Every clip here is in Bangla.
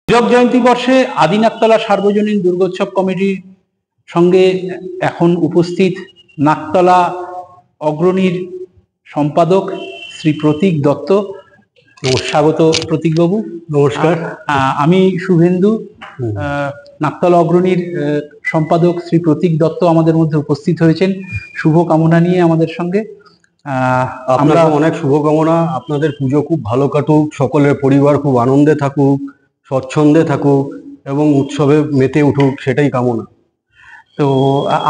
হীরক জয়ন্তী বর্ষে আদি-নাকতলা সার্বজনীন দুর্গোৎসব কমিটির সঙ্গে এখন উপস্থিত নাকতলা অগ্রণীর সম্পাদক শ্রী প্রতীক দত্ত। স্বাগত প্রতীকবাবু। নমস্কার। আমি শুভেন্দু। নাকতলা অগ্রণীর সম্পাদক শ্রী প্রতীক দত্ত আমাদের মধ্যে উপস্থিত হয়েছেন শুভ কামনা নিয়ে আমাদের সঙ্গে। আমরা অনেক শুভকামনা, আপনাদের পুজো খুব ভালো কাটুক, সকলের পরিবার খুব আনন্দে থাকুক, স্বচ্ছন্দে থাকুক এবং উৎসবে মেতে উঠুক, সেটাই কামনা। তো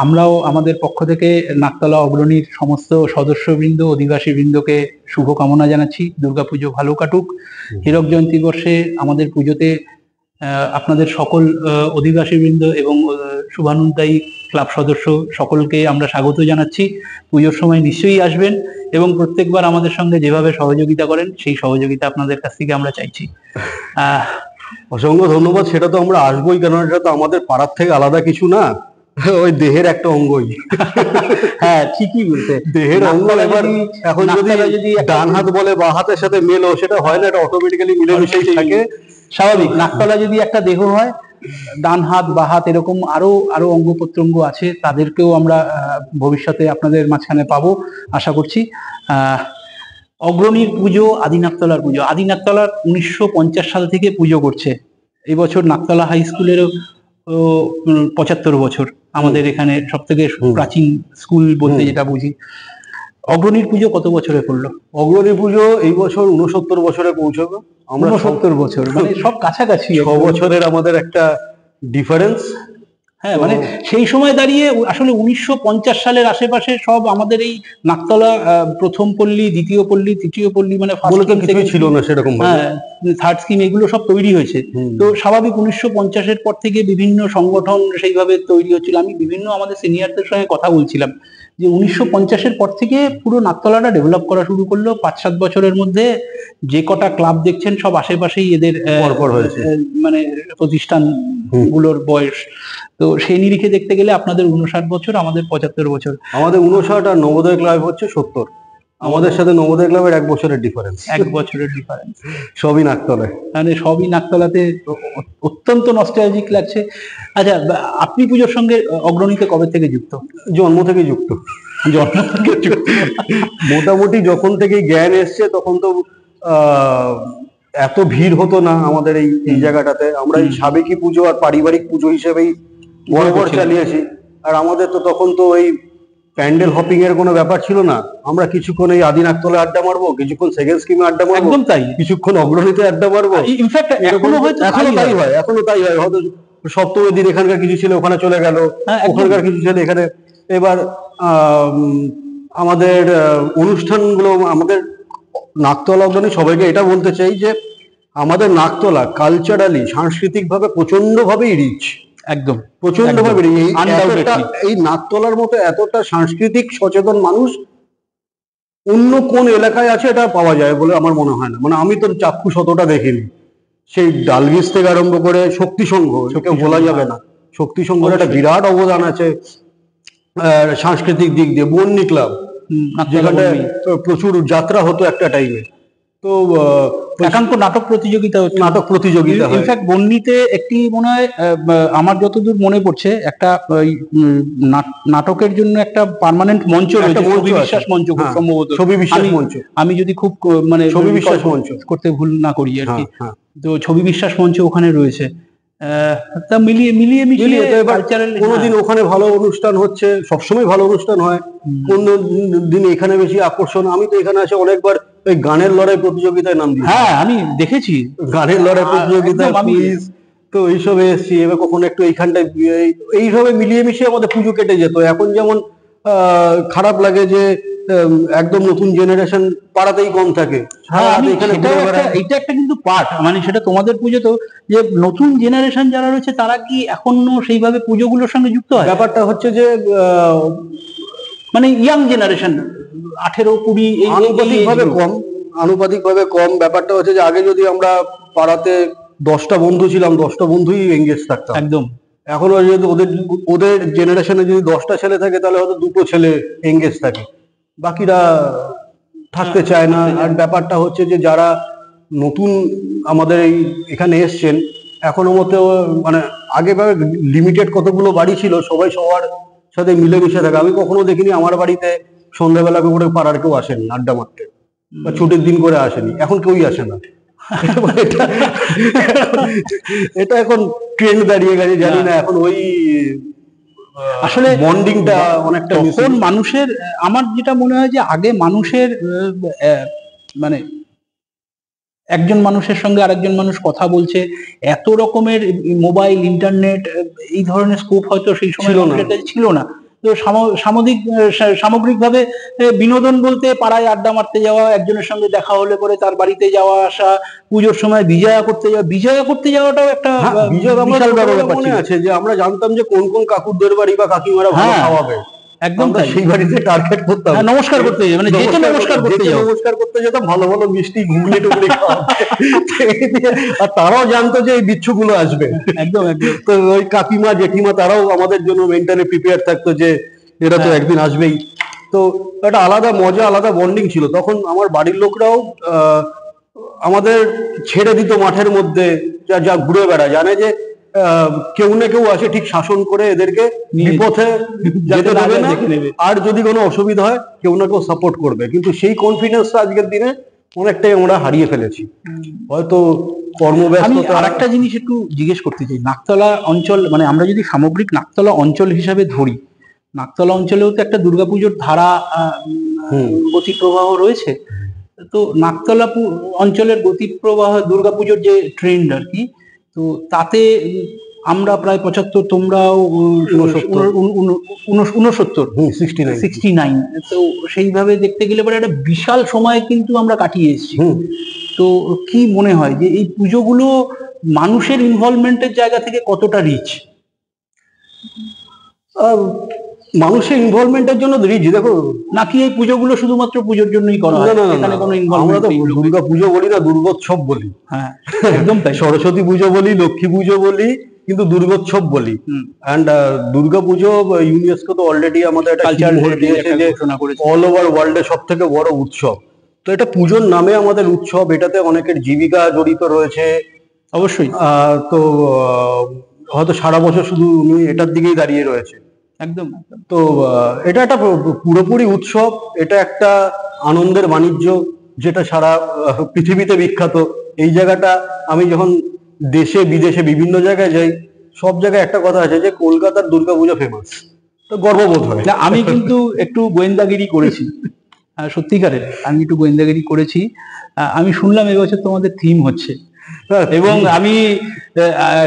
আমরাও আমাদের পক্ষ থেকে নাকতলা অগ্রণীর সমস্ত সদস্যবৃন্দ, অধিবাসীবৃন্দকে শুভকামনা জানাচ্ছি। দুর্গাপুজো ভালো কাটুক। হীরক জয়ন্তী বর্ষে আমাদের পুজোতে আপনাদের সকল অধিবাসীবৃন্দ এবং শুভানুধ্যায়ী ক্লাব সদস্য সকলকে আমরা স্বাগত জানাচ্ছি। পুজোর সময় নিশ্চয়ই আসবেন এবং প্রত্যেকবার আমাদের সঙ্গে যেভাবে সহযোগিতা করেন সেই সহযোগিতা আপনাদের কাছ থেকে আমরা চাইছি। অসংখ্য ধন্যবাদ। সেটা তো আমরা আসবোই, কারণ এটা তো আমাদের পাড়ার থেকে আলাদা কিছু না, ওই দেহের একটা অঙ্গই। হ্যাঁ, ঠিকই বলতে, দেহের অঙ্গ। এবার এখন যদি ডান হাত বলে বা হাতের সাথে মেলো, সেটা হয় না, এটা অটোমেটিক্যালি মিলেমিশেই থাকে, স্বাভাবিক। নাকতলা যদি একটা দেহ হয়, ডান হাত বা হাত এরকম আরো অঙ্গ প্রত্যঙ্গ আছে, তাদেরকেও আমরা ভবিষ্যতে আপনাদের মাঝখানে পাবো আশা করছি। অগ্রণীর পুজো, আদি নাকতলার পুজো। আদি নাকতলার 1950 সাল থেকে পুজো করছে। এই বছর নাকতলা হাই স্কুলেরও 75 বছর, আমাদের এখানে সব থেকে প্রাচীন স্কুল বলতে যেটা বুঝি। অগ্রণীর পুজো কত বছরে করলো? অগ্রণী পুজো এই বছর 69 বছরে পৌঁছবে। আমরা 70 বছর, মানে সব কাছাকাছি। 6 বছরের আমাদের একটা ডিফারেন্স। হ্যাঁ, মানে সেই সময় দাঁড়িয়ে আসলে 1950 সালের আশেপাশে সব আমাদের এই নাকতলা প্রথম পল্লী, দ্বিতীয় পল্লী, তৃতীয় পল্লী, মানে কিছুই ছিল না সেরকম। হ্যাঁ, থার্ড স্কিম, এগুলো সব তৈরি হয়েছে। তো স্বাভাবিক 1950-এর পর থেকে বিভিন্ন সংগঠন সেইভাবে তৈরি হচ্ছিল। আমি বিভিন্ন আমাদের সিনিয়রদের সঙ্গে কথা বলছিলাম যে 1950-এর পর থেকে পুরো নাকতলাটা ডেভেলপ করা শুরু করলো। 5-7 বছরের মধ্যে যে কটা ক্লাব দেখছেন সব আশেপাশেই এদের পরপর হয়েছে, মানে প্রতিষ্ঠান গুলোর বয়স। তো সেই নিরিখে দেখতে গেলে আপনাদের 59 বছর, আমাদের 75 বছর। আমাদের 59 আর নবোদয় ক্লাব হচ্ছে 70। আমাদের সাথে নবোদয় ক্লাবের 1 বছরের ডিফারেন্স। 1 বছরের ডিফারেন্স। সবই নাকতলায়, মানে সবই নাকতলাতে। অত্যন্ত নস্টালজিক লাগছে। আচ্ছা, আপনি পুজোর সঙ্গে অগ্রণীতে কবে থেকে যুক্ত? জন্ম থেকে যুক্ত। জন্ম থেকে যুক্ত মোটামুটি যখন থেকে জ্ঞান এসছে তখন তো এত ভিড় হতো না আমাদের এই জায়গাটাতে। আমরা এই সাবেকি পুজো আর পারিবারিক পুজো হিসেবেই বরাবর চালিয়েছি। আর আমাদের তো তখন তো এই প্যান্ডেল হপিং এর কোনো ব্যাপার ছিল না। আমরা কিছুক্ষণ এই আদি নাকতলায় আড্ডা মারবো, কিছুক্ষণ সেকেন্ড স্কিমে আড্ডা মারবো, একদম তাই, কিছুক্ষণ অগ্রণীতে আড্ডা মারবো। ইনফ্যাক্ট এখনো তাই হয়। হয়তো সপ্তমীর দিন এখানকার কিছু ছিল ওখানে চলে গেল, ওখানকার কিছু ছিল এখানে। এবার আমাদের অনুষ্ঠানগুলো, আমাদের নাকতলা অগ্রণী, সবাইকে এটা বলতে চাই যে আমাদের নাকতলা কালচারালি, সাংস্কৃতিক ভাবে প্রচন্ড ভাবেই রিচ। একদম প্রচন্ড ভাবে। এই নাকতলার মতো এতটা সাংস্কৃতিক সচেতন মানুষ অন্য কোন এলাকায় আছে এটা পাওয়া যায় বলে আমার মনে হয় না। মানে আমি তো চাক্ষুষ অতটা দেখিনি। সেই ডালগিস থেকে আরম্ভ করে শক্তি সংঘ, সেটা বলা যাবে না, শক্তি সংঘের একটা বিরাট অবদান আছে সাংস্কৃতিক দিক দিয়ে। বন্যী ক্লাব, যেখানে প্রচুর যাত্রা হতো একটা টাইমে। তো একাঙ্ক নাটক প্রতিযোগিতা হয়। ইনফ্যাক্ট বন্যীতে একটি মনে হয়, আমার যতদূর মনে পড়ছে, একটা নাটকের জন্য একটা পার্মানেন্ট মঞ্চ রয়েছে, ছবি বিশ্বাস মঞ্চ, খুব সম্ভবত ছবি বিশ্বাস মঞ্চ। আমি যদি খুব মানে ছবি বিশ্বাস মঞ্চ করতে ভুল না করি আর কি। তো ছবি বিশ্বাস মঞ্চ ওখানে রয়েছে। তা মিলিয়ে মিশিয়ে কোনোদিন ওখানে ভালো অনুষ্ঠান হচ্ছে, সবসময় ভালো অনুষ্ঠান হয়, কোন দিন এখানে বেশি আকর্ষণ। আমি তো এখানে আছে অনেকবার ওই গানের লড়াই প্রতিযোগিতায় নাম দিই। হ্যাঁ, আমি দেখেছি গানের লড়াই প্রতিযোগিতায়, তো এইসবে এসছি। এবার কখনো একটু এইখানটায় এইভাবে মিলিয়ে মিশিয়ে আমাদের পুজো কেটে যেত। এখন যেমন খারাপ লাগে যে একদম নতুন জেনারেশন পাড়াতেই কম থাকে। এইটা একটা কিন্তু পার্ট, মানে সেটা তোমাদের পুজো তো, যে নতুন জেনারেশন যারা রয়েছে তারা কি এখনো সেইভাবে পুজোগুলোর সঙ্গে যুক্ত হয়? ব্যাপারটা হচ্ছে যে মানে ইয়াং জেনারেশন 18-20 আনুপাতিক ভাবে কম। ব্যাপারটা হচ্ছে যে আগে যদি আমরা পাড়াতে 10টা বন্ধু ছিলাম, 10টা বন্ধুই এঙ্গেজ থাকতাম। একদম। এখন যদি ওদের জেনারেশনে যদি 10টা ছেলে থাকে, তাহলে হয়তো 2টো ছেলে এঙ্গেজ থাকে, বাকিরা থাকতে চায় না। আর ব্যাপারটা হচ্ছে যে যারা নতুন আমাদের এখানে এসছেন, এখনো মতো মানে আগে লিমিটেড কতগুলো বাড়ি ছিল, সবাই সবার সাথে মিলেমিশে থাকে। আমি কখনো দেখিনি আমার বাড়িতে সন্ধ্যাবেলা করে পাড়ার কেউ আসেনি আড্ডা মারতে, বা ছুটির দিন করে আসেনি, এখন কেউই আসে না। এটা এটা এখন ট্রেন্ড দাঁড়িয়ে গেছে, জানি না এখন ওই আসলে বন্ডিংটা অনেকটা তখন মানুষের, আমার যেটা মনে হয় যে আগে মানুষের মানে একজন মানুষের সঙ্গে আরেকজন মানুষ কথা বলছে, এত রকমের মোবাইল, ইন্টারনেট, এই ধরনের স্কোপ হয়তো সেই সময় মানুষের কাছে ছিল না। তো সামগ্রিকভাবে বিনোদন বলতে পাড়ায় আড্ডা মারতে যাওয়া, একজনের সঙ্গে দেখা হলে পরে তার বাড়িতে যাওয়া আসা, পুজোর সময় বিজয়া করতে যাওয়াটাও একটা বিশাল ব্যাপার মনে আছে যে আমরা জানতাম যে কোন কোন কাকুদের বাড়ি বা কাকিমারা ভালো খাওয়াবে, একদম সেই বাড়িতে টার্গেট করতাম, নমস্কার করতে, মানে যেতে নমস্কার করতে যেতাম, ভালো ভালো মিষ্টি ঘুগনি টুগনি আর তারাও জানতো যে এই বিচ্ছুগুলো আসবে। একদম একদম। তো ওই কাকিমা জেঠিমা তারাও আমাদের জন্য মেন্টালি প্রিপেয়ার থাকতো যে এরা তো একদিন আসবেই। তো একটা আলাদা মজা, আলাদা বন্ডিং ছিল। তখন আমার বাড়ির লোকরাও আমাদের ছেড়ে দিত মাঠের মধ্যে, যা ঘুরে বেড়ায়, জানে যে কেউ না কেউ আসে ঠিক শাসন করে এদেরকে বিপথে যেতে দেবে না, আর যদি কোনো অসুবিধা হয় কেউ না কেউ সাপোর্ট করবে। কিন্তু সেই কনফিডেন্সটা আজকের দিনে অনেকটাই আমরা হারিয়ে ফেলেছি, হয়তো কর্মব্যস্ততা। আর একটা জিনিস একটু জিজ্ঞেস করতে চাই, নাকতলা অঞ্চল, মানে আমরা যদি সামগ্রিক নাকতলা অঞ্চল হিসাবে ধরি, নাকতলা অঞ্চলেও তো একটা দুর্গাপুজোর ধারা, গতি প্রবাহ রয়েছে। তো নাকতলা অঞ্চলের গতি প্রবাহ, দুর্গাপুজোর যে ট্রেন্ড আর কি, তো তাতে আমরা প্রায় 75, তোমরাও 69, তো সেইভাবে দেখতে গেলে পরে একটা বিশাল সময় কিন্তু আমরা কাটিয়ে এসেছি। তো কি মনে হয় যে এই পুজোগুলো মানুষের ইনভলভমেন্টের জায়গা থেকে কতটা রিচ? মানুষের ইনভলভমেন্টের জন্য রিচ, দেখো, নাকি এই পুজোগুলো শুধুমাত্র পুজোর জন্যই করা হয়? এখানে কোনো আমরা তো দুর্গা পুজো বলি না, দুর্গোৎসব বলি। হ্যাঁ, একদম তাই। সরস্বতী পুজো বলি, লক্ষ্মী পুজো বলি, কিন্তু দুর্গোৎসব বলি। অ্যান্ড দুর্গা পুজো ইউনেস্কো তো অলরেডি আমাদের একটা কালচারাল হেরিটেজ ঘোষণা করেছে, অল ওভার ওয়ার্ল্ডের সব থেকে বড় উৎসব। তো এটা পুজোর নামে আমাদের উৎসব, এটাতে অনেকের জীবিকা জড়িত রয়েছে অবশ্যই। তো হয়তো সারা বছর শুধু উনি এটার দিকেই দাঁড়িয়ে রয়েছে। একদম। তো এটা একটা পুরোপুরি উৎসব, এটা একটা আনন্দের বাণিজ্য, যেটা সারা পৃথিবীতে বিখ্যাত। এই জায়গাটা আমি যখন দেশে বিদেশে বিভিন্ন জায়গায় যাই, সব জায়গায় একটা কথা আছে যে কলকাতার দুর্গাপূজা ফেমাস, তো গর্ববোধ হয়। আমি কিন্তু একটু গোয়েন্দাগিরি করেছি, সত্যিকারের আমি একটু গোয়েন্দাগিরি করেছি। আমি শুনলাম এবছর তোমাদের থিম হচ্ছে, এবং আমি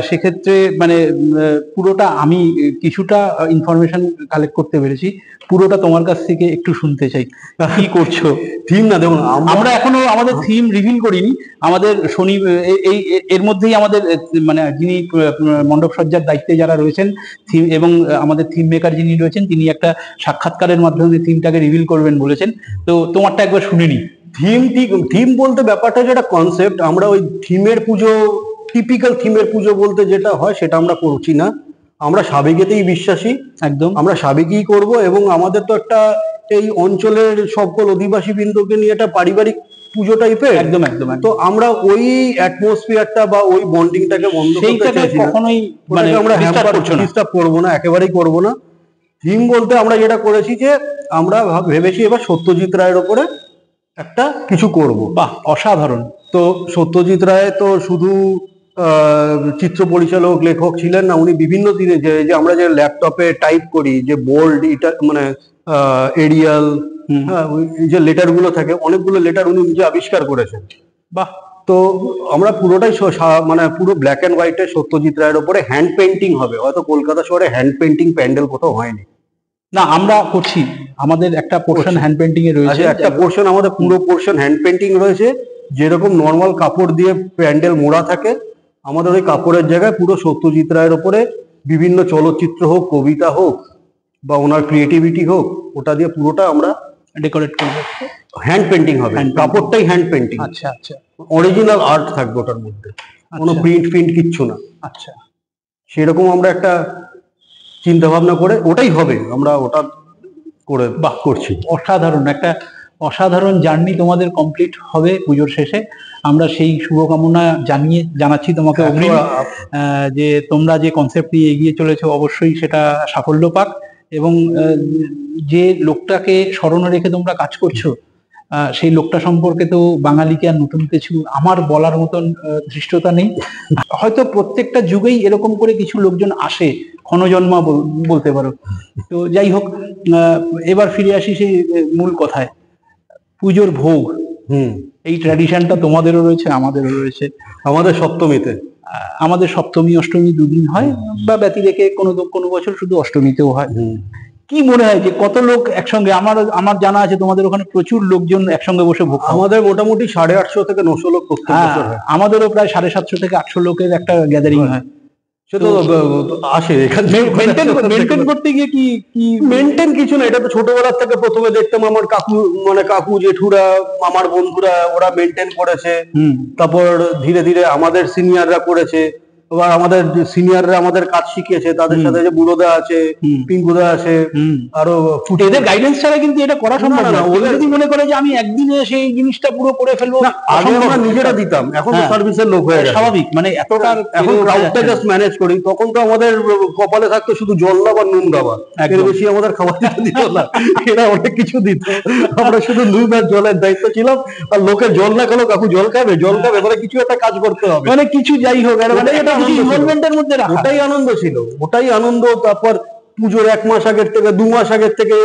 সেক্ষেত্রে মানে পুরোটা আমি কিছুটা ইনফরমেশন কালেক্ট করতে পেরেছি, পুরোটা তোমার কাছ থেকে একটু শুনতে চাই। কি করছো? থিম না, দেখুন আমরা এখনো আমাদের থিম রিভিল করিনি। আমাদের এর মধ্যেই আমাদের মানে যিনি মণ্ডপ সজ্জার দায়িত্বে যারা রয়েছেন থিম, এবং আমাদের থিম মেকার যিনি রয়েছেন, তিনি একটা সাক্ষাৎকারের মাধ্যমে থিমটাকে রিভিল করবেন বলেছেন। তো তোমারটা একবার শুনে নি। থিম বলতে ব্যাপারটা যেটা কনসেপ্ট, আমরা ওই থিমের পুজো, টিপিক্যাল থিমের পুজো বলতে যেটা হয় সেটা আমরা করছি না। আমরা সাবেকেতেই বিশ্বাসী, একদম আমরা সাবেকেই করব। এবং আমাদের তো একটা এই অঞ্চলের সকল অধিবাসী বৃন্দকে নিয়ে একটা পারিবারিক পুজো টাইপের, একদম একদম। তো আমরা ওই অ্যাটমসফিয়ারটা বা ওই বন্ডিংটাকে বন্ধ করতে চাইছি না, কখনোই মানে আমরা ডিস্টার্ব করব না, একেবারেই করব না। থিম বলতে আমরা যেটা করেছি যে আমরা ভেবেছি এবার সত্যজিৎ রায়ের ওপরে একটা কিছু করব। বাহ, অসাধারণ। তো সত্যজিৎ রায় তো শুধু চিত্র পরিচালক লেখক ছিলেন না, উনি বিভিন্ন দিনে যে আমরা যে ল্যাপটপে টাইপ করি, যে বোল্ড, এটা মানে এরিয়াল, যে লেটার গুলো থাকে, অনেকগুলো লেটার উনি নিজে আবিষ্কার করেছেন। বাহ। তো আমরা পুরোটাই মানে পুরো ব্ল্যাক অ্যান্ড হোয়াইটে সত্যজিৎ রায়ের ওপরে হ্যান্ড পেন্টিং হবে। হয়তো কলকাতা শহরে হ্যান্ড পেন্টিং প্যান্ডেল কোথাও হয়নি। না, আমরা করছি, আমাদের একটা পোর্শন হ্যান্ড পেন্টিং এ রয়েছে। একটা পোর্শন, আমাদের পুরো পোর্শন হ্যান্ড পেন্টিং রয়েছে। যেরকম নর্মাল কাপড় দিয়ে প্যান্ডেল মোড়া থাকে, আমাদের ওই কাপড়ের জায়গায় পুরো সত্যজিৎ রায়ের ওপরে বিভিন্ন চলচ্চিত্র হোক, কবিতা হোক, বা ওনার ক্রিয়েটিভিটি হোক, ওটা দিয়ে পুরোটা আমরা ডেকোরেট করব। হ্যান্ড পেন্টিং হবে, কাপড়টাই হ্যান্ড পেন্টিং। আচ্ছা আচ্ছা। অরিজিনাল আর্ট থাকবে ওটার মধ্যে, কোনো প্রিন্ট কিচ্ছু না। আচ্ছা, সেরকম আমরা একটা চিন্তা ভাবনা করে ওটাই হবে, আমরা ওটা করে করছি। অসাধারণ একটা অসাধারণ জার্নি তোমাদের কমপ্লিট হবে পুজোর শেষে। আমরা সেই শুভকামনা জানাচ্ছি তোমাকে অগ্রিম, যে তোমরা যে কনসেপ্ট নিয়ে এগিয়ে চলেছো অবশ্যই সেটা সাফল্য পাক, এবং যে লোকটাকে স্মরণে রেখে তোমরা কাজ করছো সেই লোকটা সম্পর্কে তো বাঙালিকে আর নতুন কিছু আমার বলার মতন ধৃষ্টতা নেই। হয়তো প্রত্যেকটা যুগেই এরকম করে কিছু লোকজন আসে, ক্ষণজন্মা বলতে পারো। তো যাই হোক, এবার ফিরে আসি সেই মূল কথায়, পুজোর ভোগ। এই ট্র্যাডিশনটা তোমাদেরও রয়েছে, আমাদেরও রয়েছে। আমাদের সপ্তমীতে, আমাদের সপ্তমী অষ্টমী দুদিন হয়, বা ব্যতি রেখে কোনো বছর শুধু অষ্টমীতেও হয়। কি মনে হয় যে কত লোক একসঙ্গে? আমার জানা আছে তোমাদের ওখানে প্রচুর লোকজন একসঙ্গে বসে ভোগ। আমাদের মোটামুটি 850 থেকে 900 লোক প্রত্যেক বছর হয়। আমাদেরও প্রায় 750 থেকে 800 লোকের একটা গ্যাদারিং হয়। সে তো আসে এখানে মেনটেন করতে গিয়ে কি মেনটেন কিছু না, এটা তো ছোটবেলার থেকে প্রথমে দেখতাম আমার কাকু জেঠুরা, আমার বন্ধুরা, ওরা মেনটেন করেছে। তারপর ধীরে ধীরে আমাদের সিনিয়ররা করেছে, এবার আমাদের সিনিয়ররা আমাদের কাজ শিখিয়েছে, তাদের সাথে যে বুড়োদা আছে, পিঙ্কুদা আছে, আরো এদের গাইডেন্স ছাড়া কিন্তু এটা করা সম্ভব না। ওদের যদি মনে করে যে আমি একদিনে সেই জিনিসটা পুরো করে ফেলবো, আগে আমরা নিজেরা দিতাম, এখন তো সার্ভিসের লোক হয়ে গেছে, স্বাভাবিক। মানে এতটা এখন ক্রাউডটা জাস্ট ম্যানেজ করি। তখন তো আমাদের কপালে থাকতো শুধু জল দাবা নুন দাবা, এর বেশি আমাদের খাবার দিত না। এরা অনেক কিছু দিত, আমরা শুধু নুন আর জলের দায়িত্ব ছিলাম। আর লোকে জল না খেলো, কাকু জল খাবে, মানে কিছু একটা কাজ করতে হবে, মানে কিছু যাই হোক, মানে এটা ইনভলভমেন্টের মধ্যে রাখা, ওটাই আনন্দ ছিল, ওটাই আনন্দ। তারপর পুজোর 1 মাস আগের থেকে 2 মাস আগের থেকে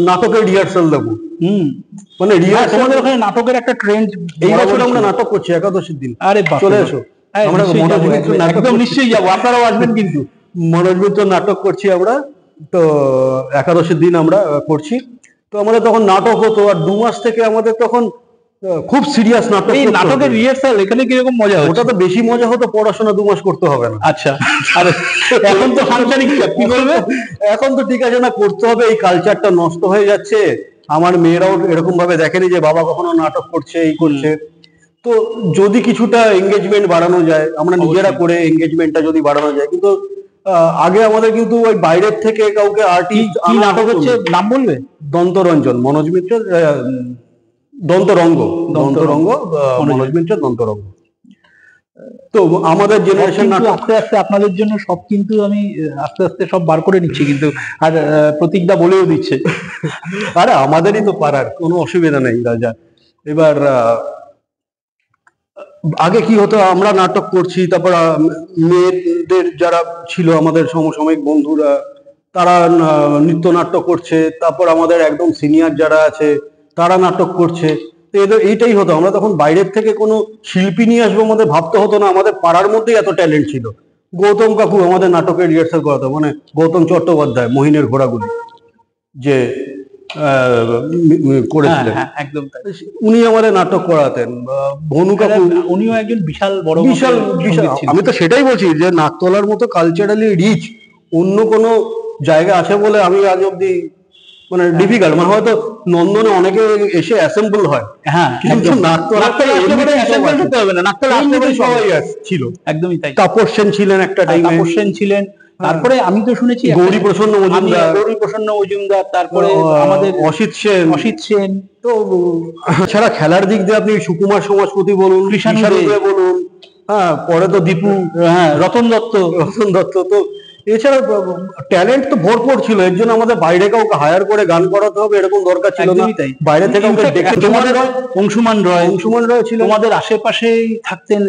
নাটকের রিহার্সাল দেবো। মানে তোমাদের ওখানে নাটকের একটা ট্রেন্ড। এই বছর আমরা নাটক করছি একাদশীর দিন। আরে চলে এসো, আমরা একদম নিশ্চয়ই যাবো, আপনারাও আসবেন কিন্তু। মনোজ মিত্র নাটক করছি আমরা, তো একাদশীর দিন আমরা করছি। তো আমাদের তখন নাটক হতো, আর 2 মাস থেকে আমাদের তখন খুব সিরিয়াস নাটক। এই নাটকের রিহার্সাল এখানে কিরকম মজা হচ্ছে? ওটা তো বেশি মজা হতো, পড়াশোনা 2 মাস করতে হবে না। আচ্ছা, আর এখন তো সাংসারিক চাপ, কি বলবে? এখন তো ঠিক আছে না, করতে হবে, এই কালচারটা নষ্ট হয়ে যাচ্ছে। আমার মেয়েরাও এরকম ভাবে দেখেনি যে বাবা কখনো নাটক করছে, এই করছে। তো যদি কিছুটা এঙ্গেজমেন্ট বাড়ানো যায়, আমরা নিজেরা করে এঙ্গেজমেন্টটা যদি বাড়ানো যায়। কিন্তু আগে আমাদের কিন্তু ওই বাইরের থেকে কাউকে আর্টিস্ট, নাটক হচ্ছে, নাম বলবে? দন্তরঞ্জন, মনোজ মিত্রের দন্তরঙ্গ, মনোজ মিত্রের দন্তরঙ্গ। তো আমাদের জেনারেশন আস্তে আস্তে আপনাদের জন্য সব কিন্তু আমি আস্তে আস্তে সব বার করে নিচ্ছি কিন্তু, আর প্রতীকদা বলেও দিচ্ছে। আরে আমাদেরই তো পারার, কোনো অসুবিধা নেই রাজা। এবার আগে কি হতো, আমরা নাটক করছি, তারপর মেয়েদের যারা ছিল আমাদের সমসাময়িক বন্ধুরা, তারা নৃত্য নাট্য করছে। তারপর আমাদের একদম সিনিয়র যারা আছে তারা নাটক করছে। তো এদের এইটাই হতো, আমরা তখন বাইরের থেকে কোনো শিল্পী নিয়ে আসবো আমাদের ভাবতে হতো না। আমাদের পাড়ার মধ্যেই এত ট্যালেন্ট ছিল। গৌতম কাকু আমাদের নাটকের রিহার্সাল করাতো, মানে গৌতম চট্টোপাধ্যায়, মোহিনের ঘোড়াগুলি যে করেছিলেন, একদম উনি আমাদের নাটক করাতেন। ভনু কাকু, উনিও একজন বিশাল বড় বিশাল। আমি তো সেটাই বলছি যে নাকতলার মতো কালচারালি রিচ অন্য কোনো জায়গা আছে বলে আমি আজ অব্দি, মানে ডিফিকাল্ট। মানে হয়তো নন্দনে অনেকে এসে অ্যাসেম্বল হয়, কিন্তু নাকতলা সবাই ছিল। একদমই তাই। তাপস সেন ছিলেন একটা টাইমে, তাপস সেন ছিলেন। তারপরে আমি তো শুনেছি গৌরী প্রসন্ন মজুমদার, তারপরে আমাদের অসিত সেন। তো ছাড়া খেলার দিক দিয়ে আপনি সুকুমার সমাজপতি বলুন, কৃষাণু বলুন, হ্যাঁ, পরে তো দীপু, রতন দত্ত। তো এছাড়া ট্যালেন্ট তো ভরপুর ছিল। এর জন্য আমাদের বাইরে কাউকে হায়ার করে গান করাতে হবে এরকম দরকার ছিল না। বাইরে থেকে অংশুমান রয় ছিল। তোমাদের আশেপাশেই থাকতেন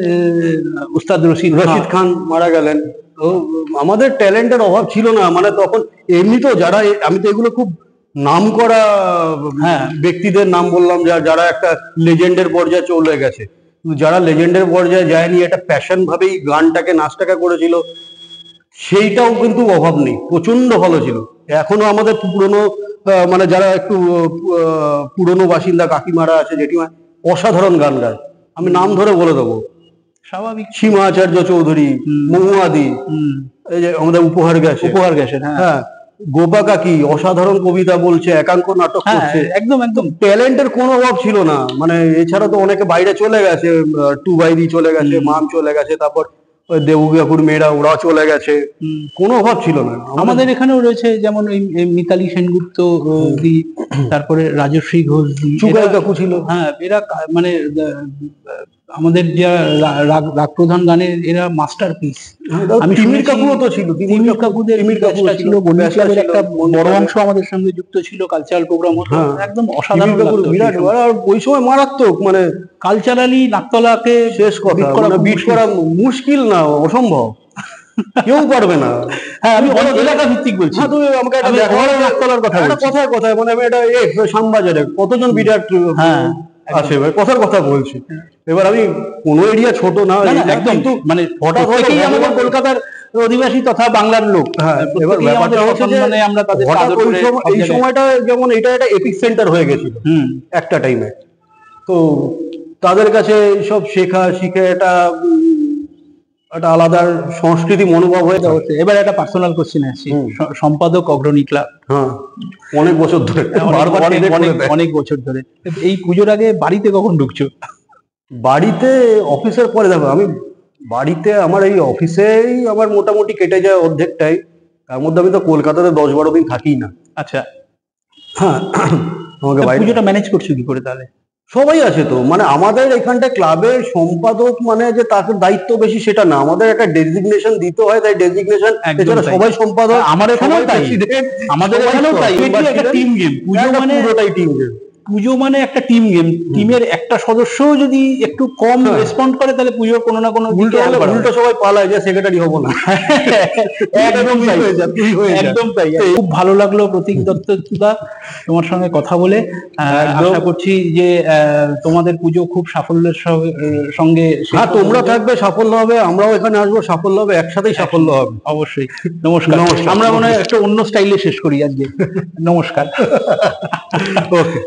উস্তাদ রশিদ খান, মারা গেলেন। তো আমাদের ট্যালেন্টের অভাব ছিল না। মানে তখন এমনি তো যারা, আমি তো এগুলো খুব নাম করা ব্যক্তিদের নাম বললাম, যারা একটা লেজেন্ডের পর্যায়ে চলে গেছে। যারা লেজেন্ডের পর্যায়ে যায়নি, একটা প্যাশন ভাবেই গানটাকে, নাচটাকে করেছিল, সেইটাও কিন্তু অভাব নেই, প্রচন্ড ভালো ছিল। এখনো আমাদের পুরনো, মানে যারা একটু পুরনো বাসিন্দা কাকিমারা আছে, জেঠিমা, অসাধারণ গান গায়। আমি নাম ধরে বলে দেবো, স্বাভাবিক, সীমা আচার্য চৌধুরী, মহুয়াদি, এই যে আমাদের উপহার গেছে, হ্যাঁ, গোপা কাকি অসাধারণ কবিতা বলছে, একাঙ্ক নাটক করছে। একদম ট্যালেন্টের কোনো অভাব ছিল না। মানে এছাড়া তো অনেকে বাইরে চলে গেছে, টু বাইরি চলে গেছে, মাম চলে গেছে, তারপর ওই দেবুগাপুর মেয়েরা ওরা চলে গেছে, কোনো অভাব ছিল না। আমাদের এখানেও রয়েছে যেমন এই মিতালি সেনগুপ্ত দি, তারপরে রাজশ্রী ঘোষ দি, চুগাই কাকু ছিল। হ্যাঁ, এরা মানে আমাদের যা রাগ প্রধান গানের এরা মাস্টারপিস। আমি তিমির কাকুও তো ছিল, তিমির কাকুদের ছিল, বন্ধু ক্লাবের একটা বড় অংশ আমাদের সঙ্গে যুক্ত ছিল, কালচারাল প্রোগ্রাম হতো, একদম অসাধারণ লাগতো। বিরাট, আর ওই সময় মারাত্মক, মানে কালচারালি নাকতলাকে শেষ কথা, বিট করা মুশকিল না, অসম্ভব, কেউ পারবে না। হ্যাঁ, আমি এলাকা ভিত্তিক বলছি। হ্যাঁ, তুমি আমাকে একটা নাকতলার কথা বলছি। কথায় কথায়, মানে আমি এটা শ্যামবাজারে কতজন বিরাট হ্যাঁ আছে, কথার কথা বলছি। এবার আমি কোন এরিয়া ছোট না একদম, মানে হঠাৎ থেকেই আমাদের কলকাতার অধিবাসী তথা বাংলার লোক। হ্যাঁ, এবার ব্যাপারটা হচ্ছে যে আমরা তাদের এই সময়টা যেমন এটা একটা এপিক সেন্টার হয়ে গেছিল একটা টাইমে, তো তাদের কাছে সব শিখে একটা আলাদা সংস্কৃতি মনোভাব হয়ে যাচ্ছে। এবার একটা পার্সোনাল কোশ্চেন আসছে, সম্পাদক অগ্রণী ক্লাব, হ্যাঁ, অনেক বছর ধরে, অনেক বছর ধরে, এই পুজোর আগে বাড়িতে কখন ঢুকছো? বাড়িতে অফিসের পরে, দেখো আমি বাড়িতে, আমার এই অফিসেই আমার মোটামুটি কেটে যায় অর্ধেকটাই, তার মধ্যে আমি তো কলকাতাতে 10-12 দিন থাকি না। আচ্ছা, হ্যাঁ, আমাকে পুজোটা ম্যানেজ করছো কি করে তাহলে? সবাই আছে তো, মানে আমাদের এখানটা ক্লাবের সম্পাদক মানে যে তাকে দায়িত্ব বেশি সেটা না, আমাদের একটা ডেজিগনেশন দিতে হয়, তাই ডেজিগনেশন, এছাড়া সবাই সম্পাদক। আমাদের এখানেও তাই, আমাদের এখানেও তাই, একটা টিম গেম পুজো, মানে পুরোটাই টিম গেম। পুজো মানে একটা টিম গেম, টিমের একটা সদস্য যদি একটু কম রেসপন্ড করে তাহলে পুজোর কোনো না কোনো উল্টো সবাই পালায় যে সেক্রেটারি হবো না। একদম তাই, একদম তাই। খুব ভালো লাগলো প্রতীক দত্তদা তোমার সঙ্গে কথা বলে। আশা করছি যে তোমাদের পুজো খুব সাফল্যের সঙ্গে, হ্যাঁ, তোমরা থাকবে, সাফল্য হবে, আমরাও এখানে আসবো, সাফল্য হবে, একসাথেই সাফল্য হবে। অবশ্যই। নমস্কার। আমরা মনে হয় একটা অন্য স্টাইলে শেষ করি আজকে। নমস্কার। ওকে।